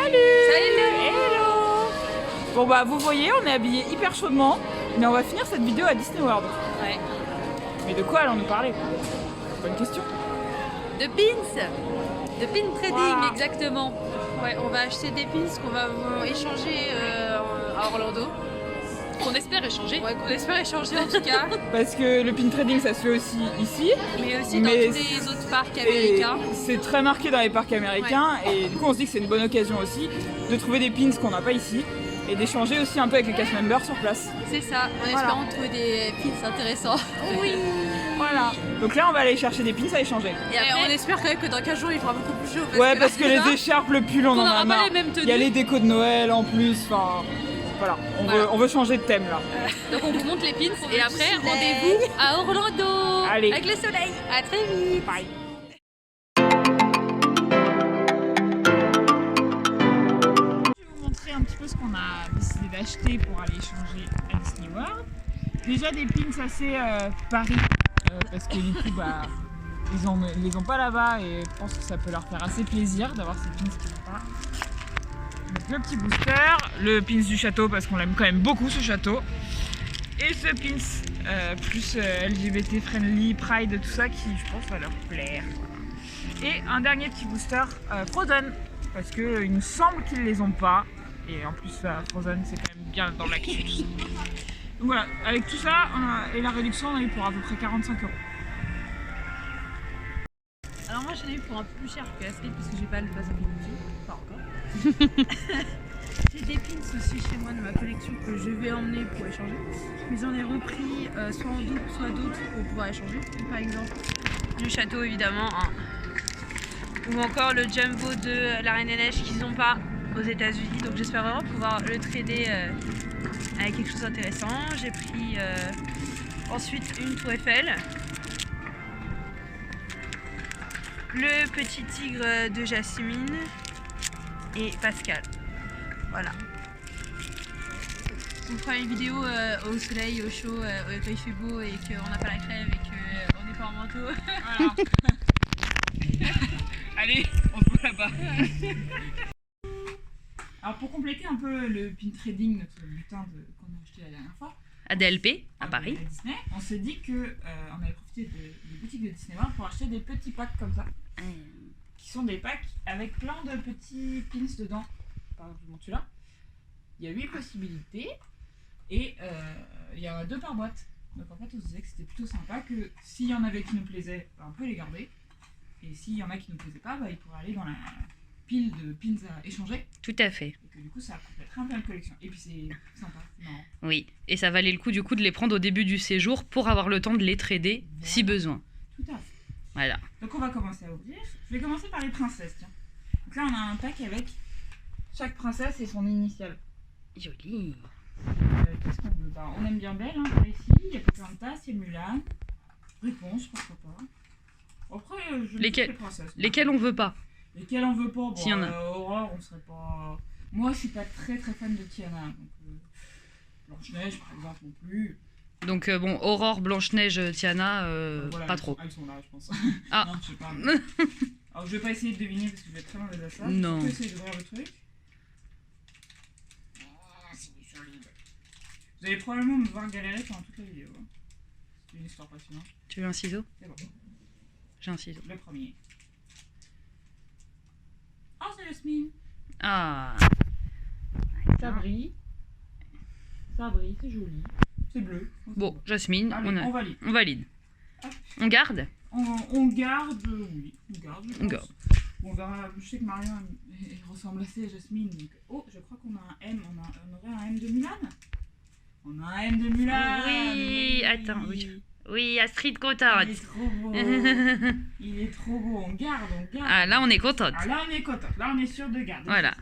Salut! Hello! Bon bah vous voyez, on est habillés hyper chaudement, mais on va finir cette vidéo à Disney World. Ouais. Mais de quoi allons-nous parler? Bonne question. De pins! De pin trading, Voilà. exactement. Ouais, on va acheter des pins qu'on va échanger à Orlando. Qu'on espère échanger. Ouais, qu'on espère échanger en tout cas. Parce que le pin trading ça se fait aussi ici. Mais aussi dans tous les autres parcs américains. C'est très marqué dans les parcs américains et du coup on se dit que c'est une bonne occasion aussi de trouver des pins qu'on n'a pas ici et d'échanger aussi un peu avec les cast members sur place. C'est ça, en espérant trouver des pins intéressants. Oui. Voilà. Donc là on va aller chercher des pins à échanger. Et après, on espère quand même que dans 15 jours il fera beaucoup plus chaud. Parce que les écharpes, le pull, on en a marre. Il y a les décos de Noël en plus, enfin... Voilà, on veut changer de thème là. Donc on vous montre les pins et après rendez-vous à Orlando. Allez. Avec le soleil. À très vite. Bye. Je vais vous montrer un petit peu ce qu'on a décidé d'acheter pour aller échanger à Disney World. Déjà des pins assez Paris, parce que du coup bah, ils les ont pas là-bas et je pense que ça peut leur faire assez plaisir d'avoir ces pins qu'ils n'ont pas. Donc le petit booster, le pins du château parce qu'on l'aime quand même beaucoup ce château. Et ce pins plus LGBT friendly, Pride, tout ça qui je pense va leur plaire. Et un dernier petit booster Frozen parce qu'il nous semble qu'ils les ont pas. Et en plus Frozen c'est quand même bien dans l'actu. Donc voilà, avec tout ça et la réduction on a eu pour à peu près 45 €. Alors moi j'en ai eu pour un peu plus cher que Astrid parce que j'ai pas le pass dessus, pas encore. J'ai des pins aussi chez moi de ma collection que je vais emmener pour échanger. Mais j'en ai repris soit en double, soit d'autres pour pouvoir échanger. Par exemple du château évidemment, hein. Ou encore le jumbo de la Reine des Neiges qu'ils n'ont pas aux États-Unis. Donc j'espère vraiment pouvoir le trader avec quelque chose d'intéressant. J'ai pris ensuite une tour Eiffel. Le petit tigre de Jasmine et Pascal. Voilà. On fera une vidéo au soleil, au chaud, quand il fait beau et qu'on n'a pas la crève et qu'on n'est pas en manteau. Voilà. Allez, on se voit là-bas. Alors pour compléter un peu le pin trading, notre butin qu'on a acheté la dernière fois, à DLP, à Paris. À Disney, on s'est dit que on avait profité des boutiques de Disney World pour acheter des petits packs comme ça, qui sont des packs avec plein de petits pins dedans. Par exemple celui-là, il y a 8 possibilités et il y en a 2 par boîte. Donc en fait on se disait que c'était plutôt sympa que s'il y en avait qui nous plaisaient, bah, on peut les garder. Et s'il y en a qui ne nous plaisaient pas, bah, ils pourraient aller dans la pile de pins à échanger. Tout à fait. Et que du coup ça compléterait un peu la collection. Et puis c'est sympa, c'est marrant. Oui, et ça valait le coup du coup de les prendre au début du séjour pour avoir le temps de les trader si besoin. Tout à fait. Voilà. Donc on va commencer à ouvrir. Je vais commencer par les princesses, tiens. Donc là on a un pack avec chaque princesse et son initiale. Joli. Qu'est-ce qu'on veut? Bah, on aime bien Belle, hein, par ici. Il y a Pocahontas, il y a Mulan. Réponse, pourquoi pas. Après, je les princesses. Lesquelles on veut pas? Lesquelles on veut pas? Bon, S'il y en a. Aurore, on serait pas... Moi, je suis pas très fan de Tiana. Donc, Blanche-Neige, par exemple, non plus. Donc bon, Aurore, Blanche-Neige, Tiana, Voilà, pas trop. Elles sont là, je pense. Ah. Non, je sais pas. Alors, je vais pas essayer de deviner parce que je vais être très mauvais à ça. Non. Je vais essayer d'ouvrir le truc. C'est solide. Vous allez probablement me voir galérer pendant toute la vidéo. Hein. C'est une histoire passionnante. Tu veux un ciseau? C'est bon. J'ai un ciseau. Le premier. Oh, c'est Jasmine. Ah. Ça brille. C'est joli. C'est bleu. Bon, Jasmine, Allez, on valide. on valide. Hop. On garde? On garde, oui. On garde, je pense. On garde. Bon, on verra. Je sais que Marion elle ressemble assez à Jasmine. Donc... Oh, je crois qu'on a un M. On aurait un M de Mulan. On a un M de Mulan. Oui, attends, oui. Oui, Astrid contente. Il est trop beau. Il est trop beau. On garde. Ah, là on est contente. Ah, là on est contente. Là on est sûr de garder. Voilà.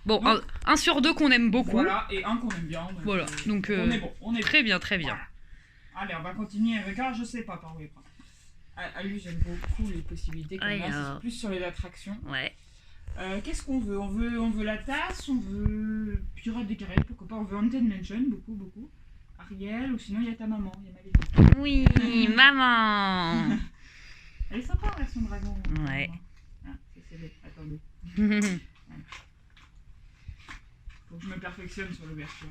Bon, Donc, un sur deux qu'on aime beaucoup. Voilà, et un qu'on aime bien. Donc, voilà, donc on est bon. On est très bien, très bien. Voilà. Allez, on va continuer avec un. Je sais pas par où il prend. À lui, j'aime beaucoup les possibilités qu'on a. C'est plus sur les attractions. Ouais. Qu'est-ce qu'on veut? On veut la tasse, on veut Pirates des Caraïbes, pourquoi pas. On veut Haunted Mansion, beaucoup. Ariel, ou sinon il y a ta maman, il y a Maléfique. Oui, maman. Elle est sympa en version dragon. Ouais. Ah, c'est attendez. Faut que je me perfectionne sur l'ouverture.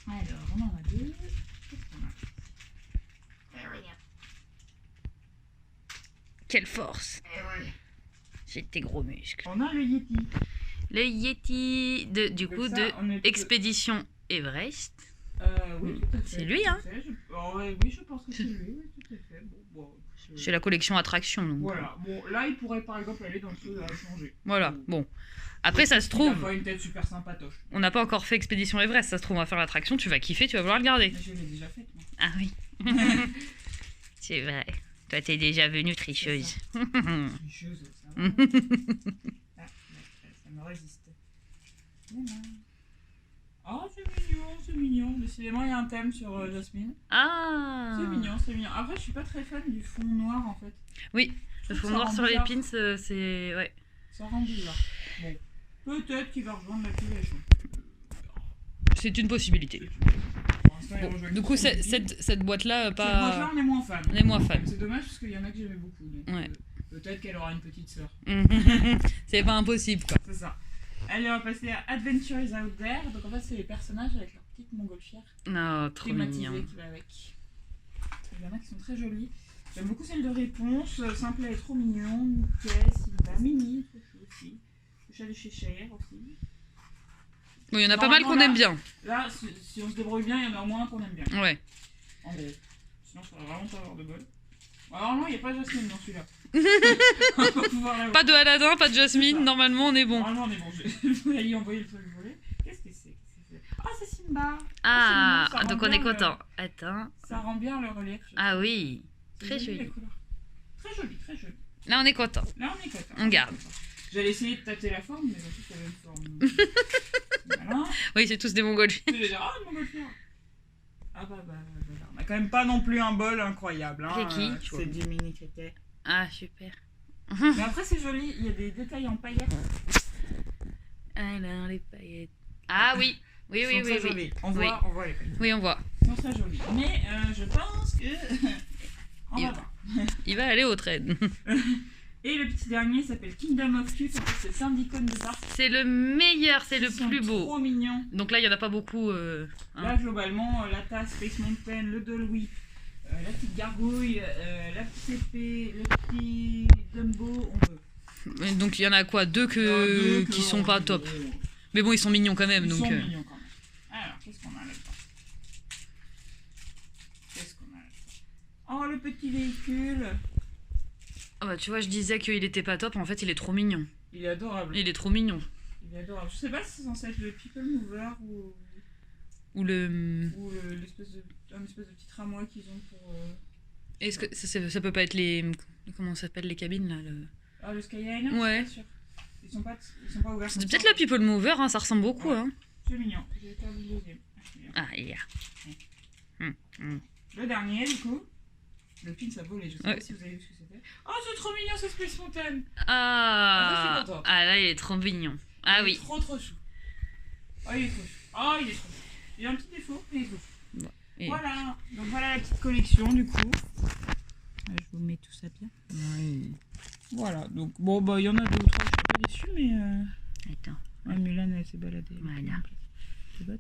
Alors, on en a 2. Qu'est-ce qu'on a? Quelle force. Eh ouais. J'ai tes gros muscles. On a le Yeti. Le Yeti du coup ça, de on est Expédition Everest. Oui, tout à fait. C'est lui, hein? Oui, je pense que c'est lui, oui, tout à fait. Bon, C'est la collection attraction. Donc. Voilà, bon, là, il pourrait par exemple aller dans le feu à changer. Voilà, bon. Après, ça se Il a trouve, pas une tête super sympatoche. on n'a pas encore fait Expédition Everest. Ça se trouve, on va faire l'attraction. Tu vas kiffer, tu vas vouloir le garder. Mais je l'ai déjà faite, moi. Ah oui. C'est vrai. Toi, t'es déjà venue tricheuse. Tricheuse, ça va. Ah, ça me résiste. Voilà. Oh, c'est mignon. Décidément, il y a un thème sur Jasmine. Ah. C'est mignon. Après, je suis pas très fan du fond noir, en fait. Oui, le fond noir sur les pins, c'est... Ouais. Ça rend bizarre. Bon, peut-être qu'il va rejoindre la collection. C'est une possibilité. Pour l'instant, il Bon, rejoint du coup, cette boîte-là, pas... Cette boîte-là, on est moins fan. On est moins fan. C'est dommage parce qu'il y en a que j'aimais beaucoup. Donc, Ouais. Peut-être qu'elle aura une petite sœur. C'est pas impossible, quoi. C'est ça. Allez, on va passer à Adventure is Out There. Donc en fait, c'est les personnages avec leur petite montgolfière Non, trop thématisée mignon. qui va avec. Il y en a qui sont très jolies. J'aime beaucoup celle de Réponse. Simplet est trop mignon. Mickey, Sylvain, Mini, trop chou aussi. Le chat de Cheshire aussi. Bon, il y en a pas mal qu'on aime bien. Là, si on se débrouille bien, il y en a au moins un qu'on aime bien. Ouais. En gros. Sinon, ça va vraiment pas avoir de bol. Alors non, il n'y a pas Jasmine dans celui-là. Pas de Aladdin, pas de Jasmine. Normalement, on est bon. Normalement, on est bon. Je vais y envoyer le truc voler. Qu'est-ce que c'est? Ah, c'est Simba. Ah, c'est mignon, ça donc rend on est bien content. Attends. Ça rend bien le relief. Ah oui. C'est Très les joli. couleurs. Très joli, très joli. Là, on est content. Là, on est content. On garde. J'allais essayer de tâter la forme, mais ils ont tous la même forme. Voilà. Oui, c'est tous des montgolfières. Je vais dire, ah, mon montgolfière. Ah bah, on a quand même pas non plus un bol incroyable. Hein. C'est qui C'est Jiminy Cricket. Ah, super. Mais après, c'est joli, il y a des détails en paillettes. Alors, les paillettes. Ah oui. Oui, oui, Ils sont oui. très Oui. jolis. On Oui. voit les paillettes. Oui, on voit. Ils sont très jolis. Mais je pense que. On va voir. Il va aller au trade. Et le petit dernier s'appelle Kingdom of Cute. En fait, c'est plein d'icônes de parc. C'est le meilleur, c'est le Ils sont plus beau. Trop mignon. Donc là, il n'y en a pas beaucoup. Là, globalement, la tasse Space Mountain, le Dolby, la petite gargouille, la petite épée, le petit Dumbo, on peut. Donc il y en a quoi? Deux qui sont pas top. Ils Mais bon, ils sont mignons quand même. sont Donc, mignons quand même. Alors, qu'est-ce qu'on a là-dedans? Oh, le petit véhicule. Ah bah, tu vois, je disais qu'il était pas top. En fait, il est trop mignon. Il est adorable. Il est trop mignon. Il est adorable. Je sais pas si c'est censé être le People Mover Ou le. ou l'espèce de petit tramway qu'ils ont pour. Est-ce que ça peut pas être les. Comment ça s'appelle les cabines là Ah, le Skyliner. Ouais. Je suis pas sûre. Ils sont pas ouverts. C'est comme peut-être ça. la People Mover, hein, ça ressemble beaucoup. Ouais. Hein. C'est mignon. J'ai perdu le deuxième. Ah, il y a. Le dernier, du coup. Le pin, ça volait. Je sais Ouais. pas si vous avez vu ce que c'était. Oh, c'est trop mignon, ce Space Mountain. Ah, Ah, ça, c'est content. ah là, il est trop mignon. Ah Il est oui. trop chou. Oh, il est trop chou. Oh, il est trop chou. Il a un petit défaut, mais il est trop chou. Et- Voilà. Donc voilà la petite collection, du coup. Je vous mets tout ça bien. Oui. Voilà. Donc, bon, bah, il y en a deux ou trois. Je suis pas déçue, mais. Attends, Ouais, Mulan, elle s'est baladée. Voilà. C'est pas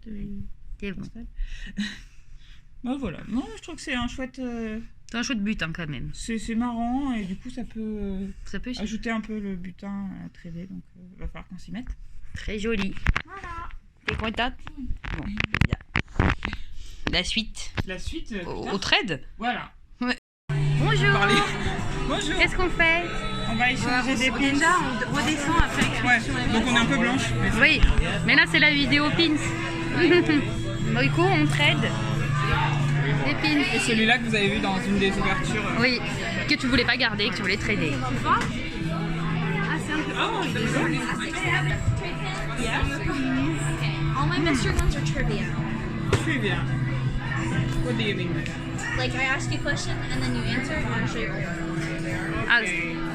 c'est bon. Bah voilà. Non, je trouve que c'est un chouette. C'est un chouette butin quand même. C'est marrant et du coup ça peut Ça peut être ajouter un peu le butin à trader, donc va falloir qu'on s'y mette. très joli. Voilà. T'es contente? Bon, bien. La suite. La suite. Au trade? Voilà. Bonjour. Parler. Bonjour. Qu'est-ce qu'on fait? On va échanger des pins. Déjà, on redescend après. Ouais. Donc on est un peu blanche. Oui, mais là c'est la vidéo pins. Du coup, on trade des pins. Et celui-là que vous avez vu dans une des ouvertures. Oui, que tu voulais pas garder, que tu voulais trader. All my mystery ones are trivia. Trivia. What do you mean by that? Like I ask you a question and then you answer and I'll show you. Ah,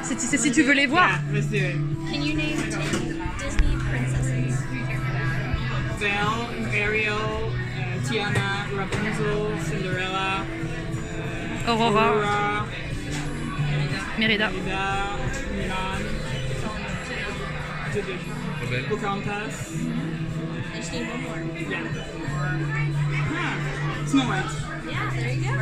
c'est si tu veux les voir. Yeah, let's do it. Can you name 10 Disney princesses? Belle, Ariel, Tiana, Rapunzel, Cinderella, Aurora, Mérida. Mulan, did it. Pocahontas. I just need one more. Yeah. Snow White. Yeah, there you go.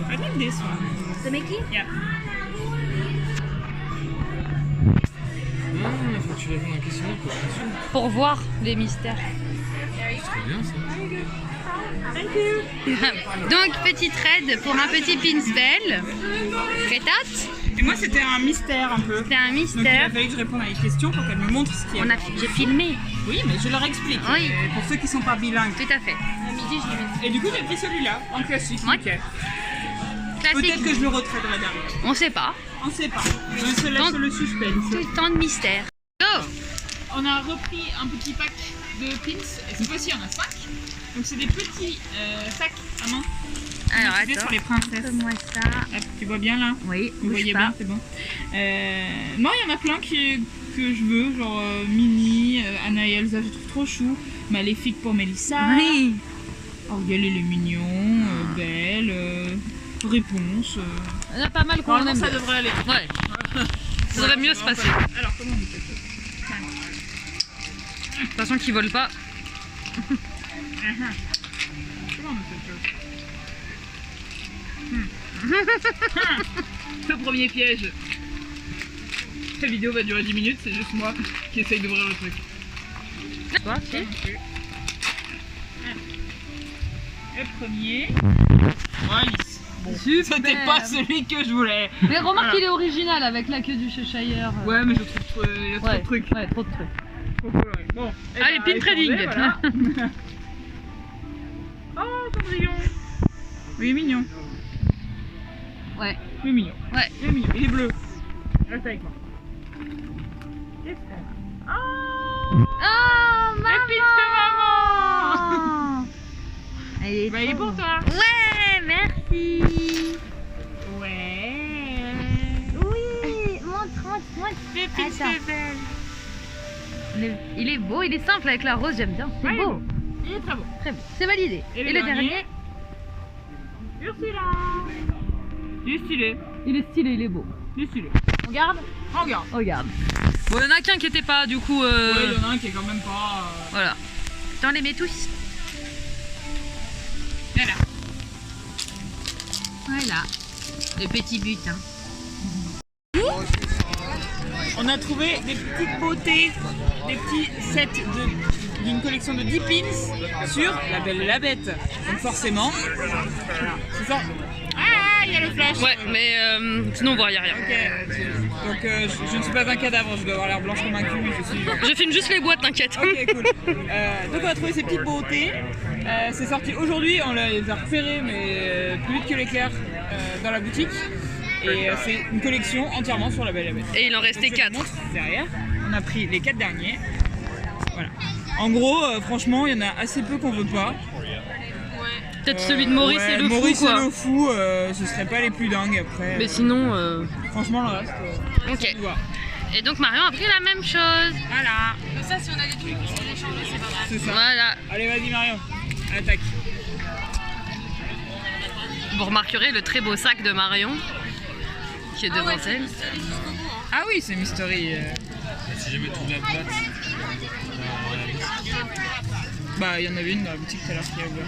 I think this one. The Mickey? Yeah. Faut que tu répondes à un questionnaire pour Pour voir les mystères. C'est bien ça. Donc, petite raid pour un petit pinspell. Prêtate? Et moi, c'était un mystère un peu. C'est un Donc il mystère. a fallu que je réponde à des questions pour qu'elle me montre ce qu'il y a. J'ai filmé. Oui, mais je leur explique. Oui. Pour ceux qui sont pas bilingues. Tout à fait. À midi, je l'ai mis. Et du coup, j'ai pris celui-là, en classique. Ouais. nickel. Classique. Peut-être que je le retraiterai derrière. On sait pas. On sait pas. Je se laisse Donc- le suspense. Tout le temps de mystère. Go! On a repris un petit pack de pins. Et cette fois-ci, on a 5. Donc, c'est des petits sacs à main. Alors, Utilisés attends. sur les princesses. Montre-moi ça. Hop, tu vois bien là? Oui, Vous bouge voyez pas. bien, c'est bon. Non, il y en a plein que je veux, genre Minnie, Anna et Elsa, je trouve trop chou. Maléfique pour Mélissa. Oui. Ariel, il est mignon. Belle. Réponse. Il y en a pas mal qu'on Normalement, aime ça bien. devrait aller. Ouais. Ça devrait mieux se passer. Alors, comment on fait ça? Attention qu'ils volent pas. Comment on fait ça? Le premier piège. La vidéo va durer 10 minutes, c'est juste moi qui essaye d'ouvrir le truc. Quoi, si? Le premier. Voilà, lisse. Bon, c'était pas celui que je voulais. Mais remarque Voilà. qu'il est original avec la queue du Cheshire. Ouais, mais je trouve il y a trop de trucs. Ouais, trop de trucs. Trop coloré. Bon. eh Allez, ben, pin trading. échangé, voilà. Oh, Cendrillon. Oui, il est mignon. Ouais. Il est mignon. Ouais. Il est mignon. Il est bleu. Reste avec moi. Qu'est-ce qu'on a? Oh, Oh, le pin de maman. Elle est Bah, il est trop pour toi. Ouais, merci. Ouais. Oui, montre. Le pin Attends. de belle. Il est beau, il est simple avec la rose, j'aime bien. C'est Ouais, il est beau. beau. Il est très beau. Très beau. C'est validé. Et Et, le le dernier dernier, Ursula. Il est stylé. il est stylé, il est beau. Il est stylé. On garde? On regarde. Regarde. Bon, il y en a qu'un qui était pas, du coup. Ouais, il y en a un qui est quand même pas. Voilà. T'en les mets tous. Voilà. Voilà. Le petit but, hein. On a trouvé des petites beautés, des petits sets d'une collection de 10 pins sur La Belle et la Bête. Donc forcément, voilà, c'est ça. Ah, il y a le flash. Ouais, mais sinon on voit rien. Ok. Donc je ne suis pas un cadavre, je dois avoir l'air blanche comme un kiwi. Je filme juste les boîtes, t'inquiète. Ok, cool. Donc on a trouvé ces petites beautés. C'est sorti aujourd'hui, on les a repérées, mais plus vite que l'éclair dans la boutique. Et c'est une collection entièrement sur La Belle et la Bête. Et il en restait Donc, je te 4. montre derrière. On a pris les 4 derniers. Voilà. En gros, franchement, il y en a assez peu qu'on veut pas. Peut-être celui de Maurice ouais, et le Maurice fou, quoi. et le fou, ce serait pas les plus dingues après. Mais sinon, Franchement, le reste, ok. ça se voit. Et donc Marion a pris la même chose. Voilà. Mais ça, si on a des trucs pour les changer, c'est pas grave. C'est ça. Voilà. Allez, vas-y, Marion. Attaque. Vous remarquerez le très beau sac de Marion qui est devant elle. Ah oui, c'est Mystery. Si jamais tu trouves la boîte, Bah, il y en avait une dans la boutique tout à l'heure qui a ouvert.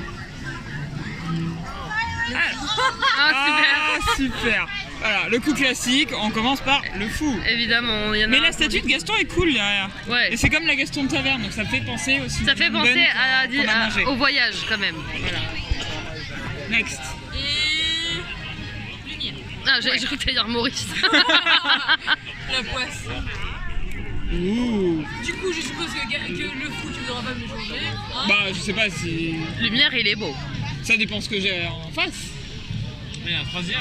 Ah, super. Super. Voilà, le coup classique, on commence par le fou. Évidemment, il y en a Mais un la pour statue de Gaston est cool derrière. Ouais. Et c'est comme la Gaston de Taverne, donc ça fait penser aussi. Ça fait au penser London qu'on a mangé. au voyage quand même. Voilà. Next. Ah, j'ai cru que t'allais dire Maurice. La poisse. Ouh. Du coup, je suppose que le fou, tu voudras pas me changer. Hein. Bah, je sais pas si. Lumière, il est beau. Ça dépend ce que j'ai en face. il y a un troisième.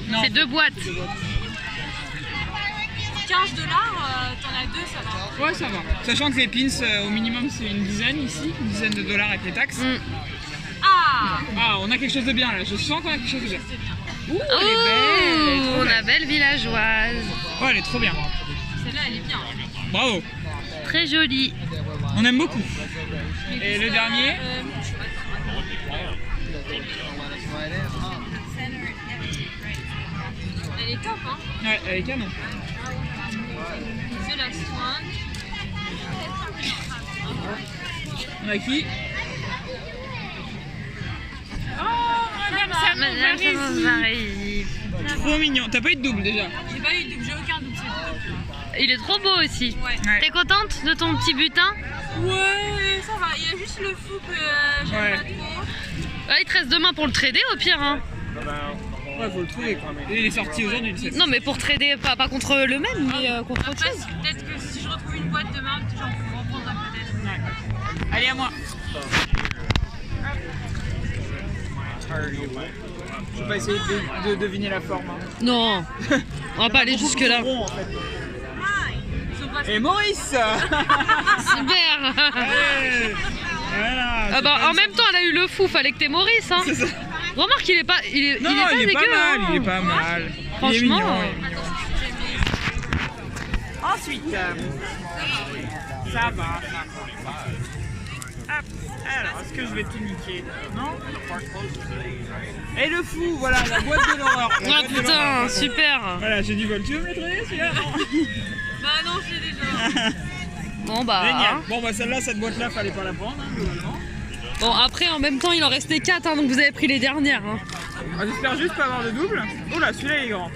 Non. C'est 2 boîtes. 15 $, t'en as 2, ça va. Ouais, ça va. Sachant que les pins, au minimum, c'est une dizaine ici. Une dizaine de dollars avec les taxes. Mm. Ah, Ah, on a quelque chose de bien là. Je sens qu'on a quelque chose de bien. Ouh, elle est belle. Elle est trop Oh, la belle. belle villageoise. Oh, elle est trop bien. celle-là, elle est bien. Bravo. Très jolie. On aime beaucoup. Et le dernier. elle est top, hein. Ouais, elle est canon. The last one. On a qui? Madame Saint-Marie. Trop mignon. T'as pas eu de double déjà? J'ai pas eu de double, j'ai aucun double, c'est Il est trop beau aussi. tout. Ouais. Ouais. T'es contente de ton petit butin? Ouais, ça va. Il y a juste le fou que j'aime Ouais. pas trop. Il te reste demain pour le trader au pire. Hein. Ouais, faut le trouver quand même. Il est sorti aujourd'hui le 7. Non mais pour trader, pas contre le même, mais contre autre Après, chose. peut-être que si je retrouve une boîte demain, peut-être j'en pourrai reprendre un peut-être. Ouais. Allez, à moi. Je vais pas essayer de deviner la forme. Hein. Non, on va pas aller jusque là. Rond, en fait. Ils sont pas Et Maurice. Super. Allez. Voilà. Ah bah en même temps elle a eu le fou, fallait que t'aies Maurice hein. C'est ça. Remarque il est pas, il est Non, pas il est dégueu pas mal, hein. il est pas mal. Franchement, il est mignon, il est mignon. Ensuite, ça va. Hop, alors, est-ce que je vais tout niquer? Non? Et le fou, voilà, la boîte de l'horreur. La Ah boîte de putain, l'horreur. super. Voilà, j'ai du vol. Tu veux me le traîner celui-là? Non. Bah non, je l'ai déjà. Bon bah. Génial. Hein. Bon, bah celle-là, cette boîte-là, fallait pas la prendre, hein, globalement. Bon après en même temps il en restait 4 hein, donc vous avez pris les dernières. Hein. Ah, j'espère juste pas avoir de double. Oh là, celui-là, il est grand.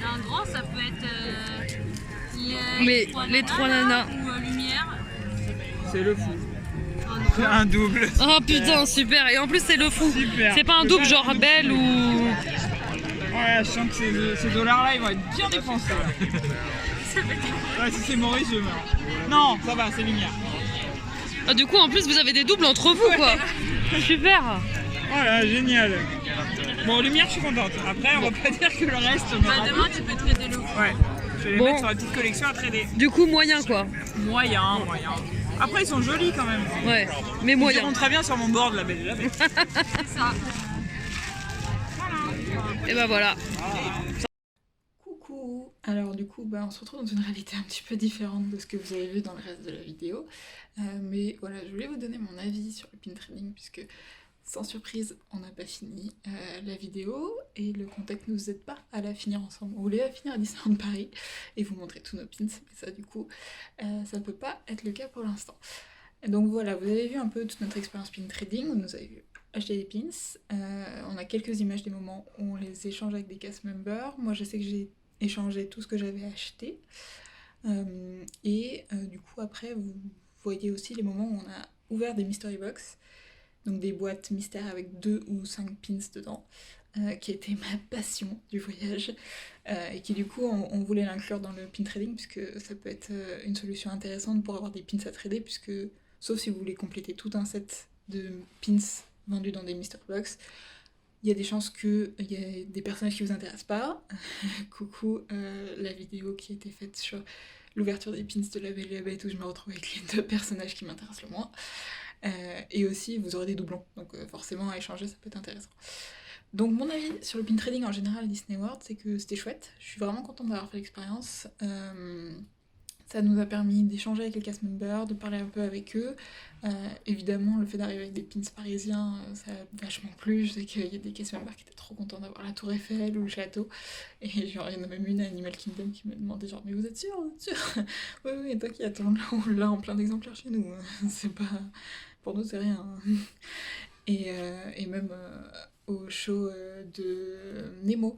Un grand, ça peut être Les trois nanas. ou lumière. C'est le fou. Un C'est un double. Oh putain super, et en plus c'est le fou. Super. C'est pas un double genre belle ou. Ouais, je sens que ces dollars-là, ils vont être bien dépensés. Là. Ouais, si c'est Maurice, je meurs. Non, ça va, c'est lumière. Ah, du coup en plus vous avez des doubles entre vous quoi. Super. Voilà, génial. Bon, lumière, je suis contente. Après, on va pas dire que le reste. Bah demain, tu peux trader le fou. Ouais, je vais les Bon. mettre sur la petite collection à trader. Du coup moyen quoi. Moyen. Après, ils sont jolis quand même. Ouais, mais Ils moyen. iront très bien sur mon board, la belle. C'est ça. Et bah voilà. Coucou. Alors du coup, on se retrouve dans une réalité un petit peu différente de ce que vous avez vu dans le reste de la vidéo. Mais voilà, je voulais vous donner mon avis sur le pin trading puisque, sans surprise, on n'a pas fini la vidéo et le contexte ne nous aide pas à la finir ensemble. On voulait la finir à Disneyland Paris et vous montrer tous nos pins, mais ça du coup, ça ne peut pas être le cas pour l'instant. Donc voilà, vous avez vu un peu toute notre expérience pin trading, vous nous avez vu acheter des pins. On a quelques images des moments où on les échange avec des cast members. Moi je sais que j'ai échangé tout ce que j'avais acheté. Du coup après vous voyez aussi les moments où on a ouvert des mystery box, donc des boîtes mystères avec 2 ou 5 pins dedans, qui était ma passion du voyage, et qui du coup on voulait l'inclure dans le pin trading puisque ça peut être une solution intéressante pour avoir des pins à trader, puisque sauf si vous voulez compléter tout un set de pins vendus dans des mystery box, il y a des chances qu'il y ait des personnages qui vous intéressent pas. Coucou la vidéo qui a été faite sur l'ouverture des pins de La Belle et la Bête où je me retrouve avec les 2 personnages qui m'intéressent le moins. Et aussi vous aurez des doublons, donc forcément à échanger ça peut être intéressant. Donc mon avis sur le pin trading en général à Disney World, c'est que c'était chouette, je suis vraiment contente d'avoir fait l'expérience. Ça nous a permis d'échanger avec les cast members, de parler un peu avec eux. Évidemment, le fait d'arriver avec des pins parisiens, ça a vachement plu. Je sais qu'il y a des cast members qui étaient trop contents d'avoir la Tour Eiffel ou le château. Et genre, il y en a même une à Animal Kingdom qui m'a demandé genre, mais vous êtes sûr? Oui, oui, t'inquiète, on l'a en plein d'exemplaires chez nous. C'est pas... Pour nous, c'est rien. Et même au show de Nemo,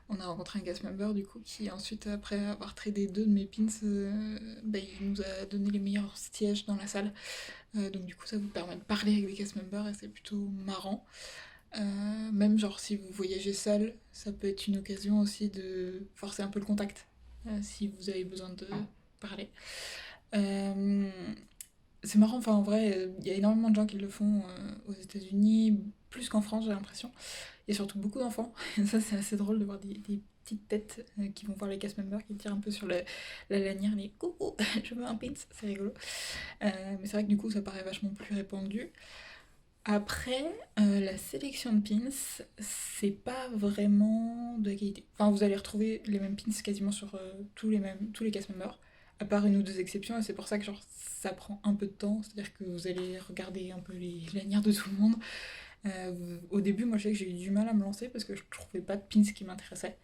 on a rencontré un cast member du coup qui ensuite, après avoir tradé 2 de mes pins, il nous a donné les meilleurs sièges dans la salle. Donc du coup ça vous permet de parler avec des cast members et c'est plutôt marrant. Même genre si vous voyagez seul, ça peut être une occasion aussi de forcer un peu le contact, si vous avez besoin de parler. C'est marrant, enfin en vrai, il y a énormément de gens qui le font aux États-Unis, plus qu'en France j'ai l'impression. Il y a surtout beaucoup d'enfants, ça c'est assez drôle de voir des petites têtes qui vont voir les cast members, qui tirent un peu sur la lanière, les coucou, je veux un pins, c'est rigolo. Mais c'est vrai que du coup ça paraît vachement plus répandu. Après, la sélection de pins, c'est pas vraiment de la qualité. Enfin, vous allez retrouver les mêmes pins quasiment sur tous les cast members, à part une ou 2 exceptions, et c'est pour ça que genre ça prend un peu de temps, c'est-à-dire que vous allez regarder un peu les lanières de tout le monde. Au début, moi je sais que j'ai eu du mal à me lancer parce que je trouvais pas de pins qui m'intéressaient.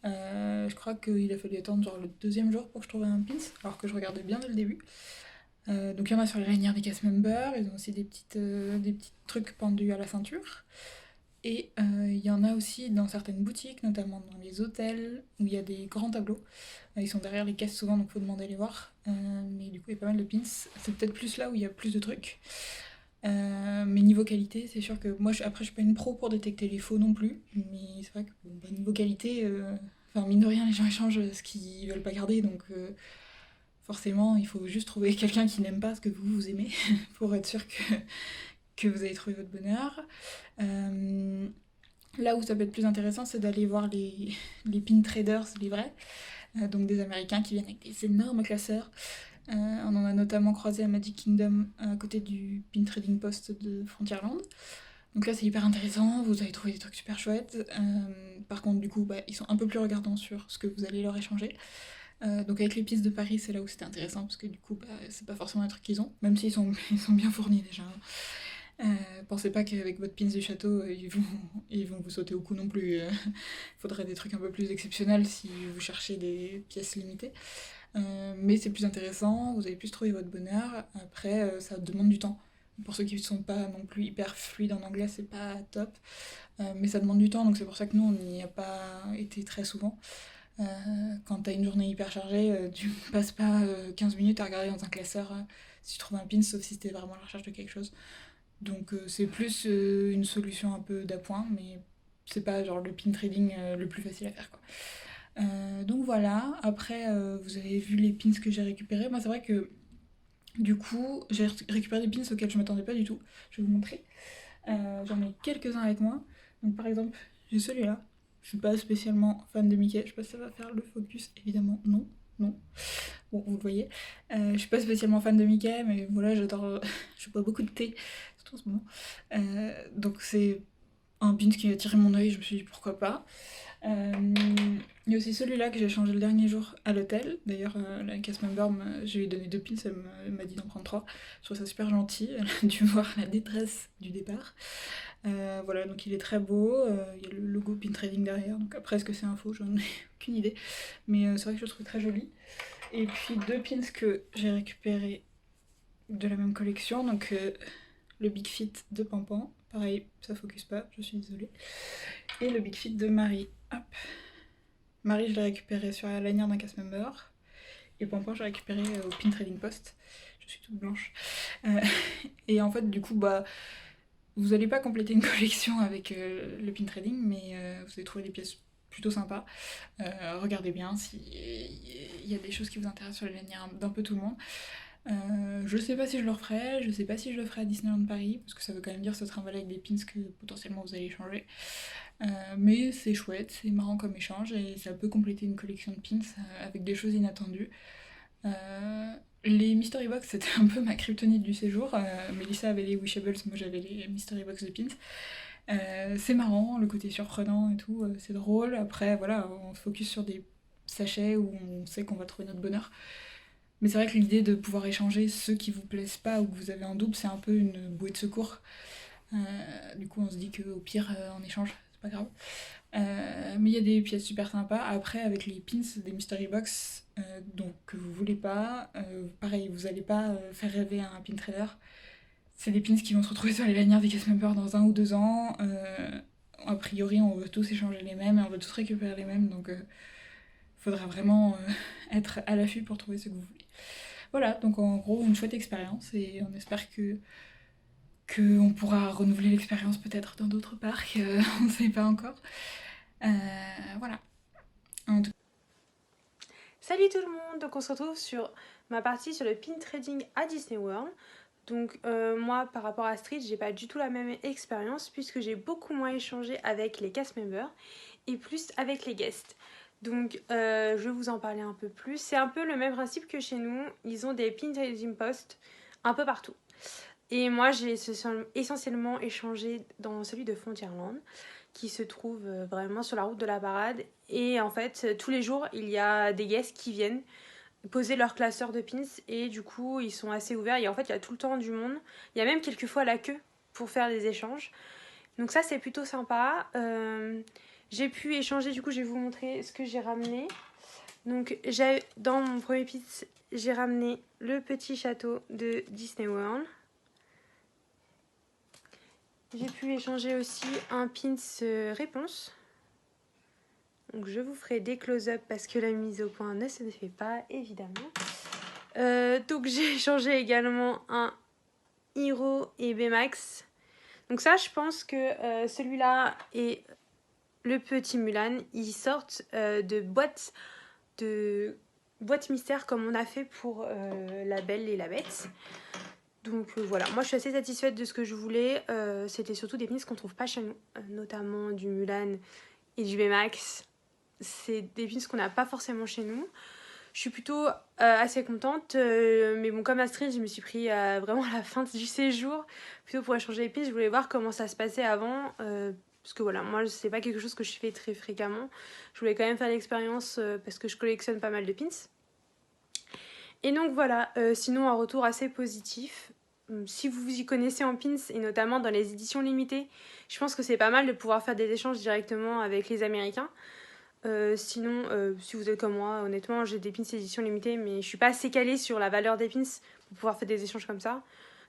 Je crois qu'il a fallu attendre genre le 2e jour pour que je trouve un pins, alors que je regardais bien dès le début. Donc il y en a sur les lanières des cast members, ils ont aussi des petits trucs pendus à la ceinture. Et il y en a aussi dans certaines boutiques, notamment dans les hôtels, où il y a des grands tableaux. Ils sont derrière les caisses souvent, donc il faut demander à les voir. Mais du coup, il y a pas mal de pins. C'est peut-être plus là où il y a plus de trucs. Mais niveau qualité, c'est sûr que moi, après, je suis pas une pro pour détecter les faux non plus. Mais c'est vrai que niveau qualité, enfin, mine de rien, les gens échangent ce qu'ils veulent pas garder. Donc forcément, il faut juste trouver quelqu'un qui n'aime pas ce que vous aimez pour être sûr que vous avez trouvé votre bonheur. Là où ça peut être plus intéressant, c'est d'aller voir les pin traders, les vrais, donc des Américains qui viennent avec des énormes classeurs. On en a notamment croisé à Magic Kingdom, à côté du pin trading post de Frontierland. Donc là, c'est hyper intéressant, vous allez trouver des trucs super chouettes. Par contre, du coup, ils sont un peu plus regardants sur ce que vous allez leur échanger. Donc avec les pins de Paris, c'est là où c'était intéressant, parce que du coup, c'est pas forcément un truc qu'ils ont, même s'ils sont bien fournis déjà. Pensez pas qu'avec votre pins du château, ils vont vous sauter au cou non plus. Il faudrait des trucs un peu plus exceptionnels si vous cherchez des pièces limitées. Mais c'est plus intéressant, vous allez plus trouver votre bonheur. Après, ça demande du temps. Pour ceux qui ne sont pas non plus hyper fluides en anglais, c'est pas top. Mais ça demande du temps, donc c'est pour ça que nous, on n'y a pas été très souvent. Quand t'as une journée hyper chargée, tu passes pas 15 minutes à regarder dans un classeur si tu trouves un pin, sauf si c'était vraiment à la recherche de quelque chose. Donc c'est plus une solution un peu d'appoint, mais c'est pas genre le pin trading le plus facile à faire, quoi. Donc voilà, après vous avez vu les pins que j'ai récupérés. Moi c'est vrai que du coup j'ai récupéré des pins auxquels je m'attendais pas du tout. Je vais vous montrer. J'en ai quelques-uns avec moi. Donc par exemple, j'ai celui-là. Je suis pas spécialement fan de Mickey. Je sais pas si ça va faire le focus, évidemment non. Bon, vous le voyez. Je suis pas spécialement fan de Mickey, mais voilà, j'adore. Je bois beaucoup de thé, surtout en ce moment. Donc c'est un pin qui a attiré mon œil, je me suis dit pourquoi pas. Il y a aussi celui-là que j'ai changé le dernier jour à l'hôtel. D'ailleurs, la cast member, je lui ai donné 2 pins, elle m'a dit d'en prendre 3. Je trouve ça super gentil, elle a dû voir la détresse du départ. Voilà, donc il est très beau, il y a le logo Pin Trading derrière, donc après est-ce que c'est un faux, j'en ai aucune idée. Mais c'est vrai que je le trouve très joli. Et puis 2 pins que j'ai récupérés de la même collection, donc le Big Fit de Pampan, pareil, ça focus pas, je suis désolée. Et le Big Fit de Marie, hop. Marie, je l'ai récupéré sur la lanière d'un cast member. Et Pampan, j'ai récupéré au Pin Trading Post. Je suis toute blanche. Et en fait, du coup, vous n'allez pas compléter une collection avec le pin trading, mais vous allez trouver des pièces plutôt sympas. Regardez bien s'il y a des choses qui vous intéressent sur les lanières d'un peu tout le monde. Je sais pas si je le referai, je sais pas si je le ferai à Disneyland Paris, parce que ça veut quand même dire se trimballer avec des pins que potentiellement vous allez échanger. Mais c'est chouette, c'est marrant comme échange, et ça peut compléter une collection de pins avec des choses inattendues. Les Mystery Box, c'était un peu ma kryptonite du séjour. Mélissa avait les Wishables, moi j'avais les Mystery Box de pins. C'est marrant, le côté surprenant et tout, c'est drôle. Après, voilà, on se focus sur des sachets où on sait qu'on va trouver notre bonheur. Mais c'est vrai que l'idée de pouvoir échanger ceux qui vous plaisent pas ou que vous avez en double, c'est un peu une bouée de secours. Du coup, on se dit qu'au pire, on échange, c'est pas grave. Mais il y a des pièces super sympas. Après, avec les pins des Mystery Box, donc que vous voulez pas, pareil, vous allez pas faire rêver un pin trader. C'est des pins qui vont se retrouver sur les lanières des cast members dans 1 ou 2 ans. A priori, on veut tous échanger les mêmes et on veut tous récupérer les mêmes, donc faudra vraiment être à l'affût pour trouver ce que vous voulez. Voilà, donc en gros, une chouette expérience, et on espère qu'on pourra renouveler l'expérience peut-être dans d'autres parcs, on ne sait pas encore. Voilà. Salut tout le monde, donc on se retrouve sur ma partie sur le pin trading à Disney World. Donc moi par rapport à Street, j'ai pas du tout la même expérience puisque j'ai beaucoup moins échangé avec les cast members et plus avec les guests. Donc je vais vous en parler un peu plus. C'est un peu le même principe que chez nous, ils ont des pin trading posts un peu partout. Et moi j'ai essentiellement échangé dans celui de Frontierland qui se trouve vraiment sur la route de la parade. Et en fait, tous les jours, il y a des guests qui viennent poser leur classeur de pins et du coup, ils sont assez ouverts. Et en fait, il y a tout le temps du monde. Il y a même quelquefois la queue pour faire des échanges. Donc ça, c'est plutôt sympa. J'ai pu échanger, du coup je vais vous montrer ce que j'ai ramené. Donc dans mon premier pins, j'ai ramené le petit château de Disney World. J'ai pu échanger aussi un pins réponse. Donc je vous ferai des close-up parce que la mise au point ne se fait pas, évidemment. Donc j'ai échangé également un Hero et Baymax. Donc ça, je pense que celui-là et le petit Mulan, ils sortent de boîte mystère comme on a fait pour la Belle et la Bête. Donc voilà, moi je suis assez satisfaite de ce que je voulais. C'était surtout des pins qu'on trouve pas chez nous, notamment du Mulan et du Baymax. C'est des pins qu'on n'a pas forcément chez nous. Je suis plutôt assez contente, mais bon, comme Astrid, je me suis pris vraiment à la fin du séjour, plutôt pour échanger les pins. Je voulais voir comment ça se passait avant, parce que voilà, moi c'est pas quelque chose que je fais très fréquemment. Je voulais quand même faire l'expérience parce que je collectionne pas mal de pins. Et donc voilà, sinon un retour assez positif. Si vous vous y connaissez en pins et notamment dans les éditions limitées, je pense que c'est pas mal de pouvoir faire des échanges directement avec les Américains. Sinon, si vous êtes comme moi, honnêtement, j'ai des pins édition limitée, mais je suis pas assez calée sur la valeur des pins pour pouvoir faire des échanges comme ça.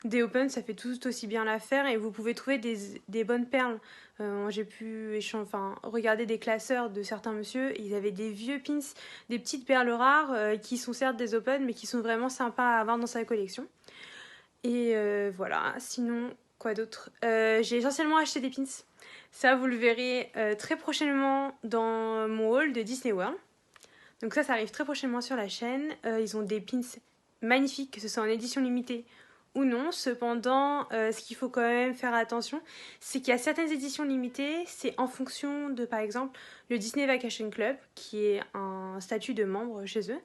Des open, ça fait tout aussi bien l'affaire et vous pouvez trouver des bonnes perles. J'ai pu regarder des classeurs de certains monsieur, ils avaient des vieux pins, des petites perles rares qui sont certes des open, mais qui sont vraiment sympas à avoir dans sa collection. Et voilà, sinon, quoi d'autre, j'ai essentiellement acheté des pins. Ça, vous le verrez très prochainement dans mon haul de Disney World. Donc ça arrive très prochainement sur la chaîne. Ils ont des pins magnifiques, que ce soit en édition limitée ou non. Cependant, ce qu'il faut quand même faire attention, c'est qu'il y a certaines éditions limitées, c'est en fonction de, par exemple, le Disney Vacation Club, qui est un statut de membre chez eux,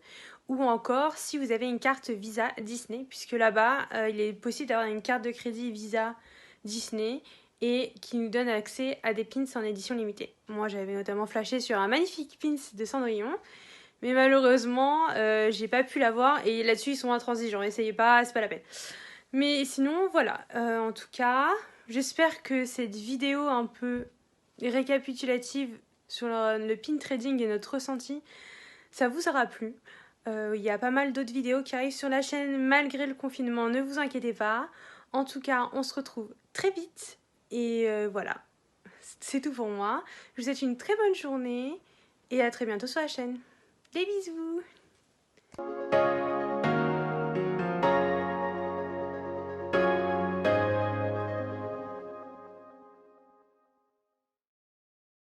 ou encore si vous avez une carte Visa Disney, puisque là-bas, il est possible d'avoir une carte de crédit Visa Disney et qui nous donne accès à des pins en édition limitée. Moi, j'avais notamment flashé sur un magnifique pins de Cendrillon, mais malheureusement, j'ai pas pu l'avoir et là-dessus, ils sont intransigeants. Essayez pas, c'est pas la peine. Mais sinon, voilà. En tout cas, j'espère que cette vidéo un peu récapitulative sur le pin trading et notre ressenti, ça vous aura plu. Il y a pas mal d'autres vidéos qui arrivent sur la chaîne malgré le confinement, ne vous inquiétez pas. En tout cas, on se retrouve très vite. Et voilà, c'est tout pour moi. Je vous souhaite une très bonne journée et à très bientôt sur la chaîne. Des bisous!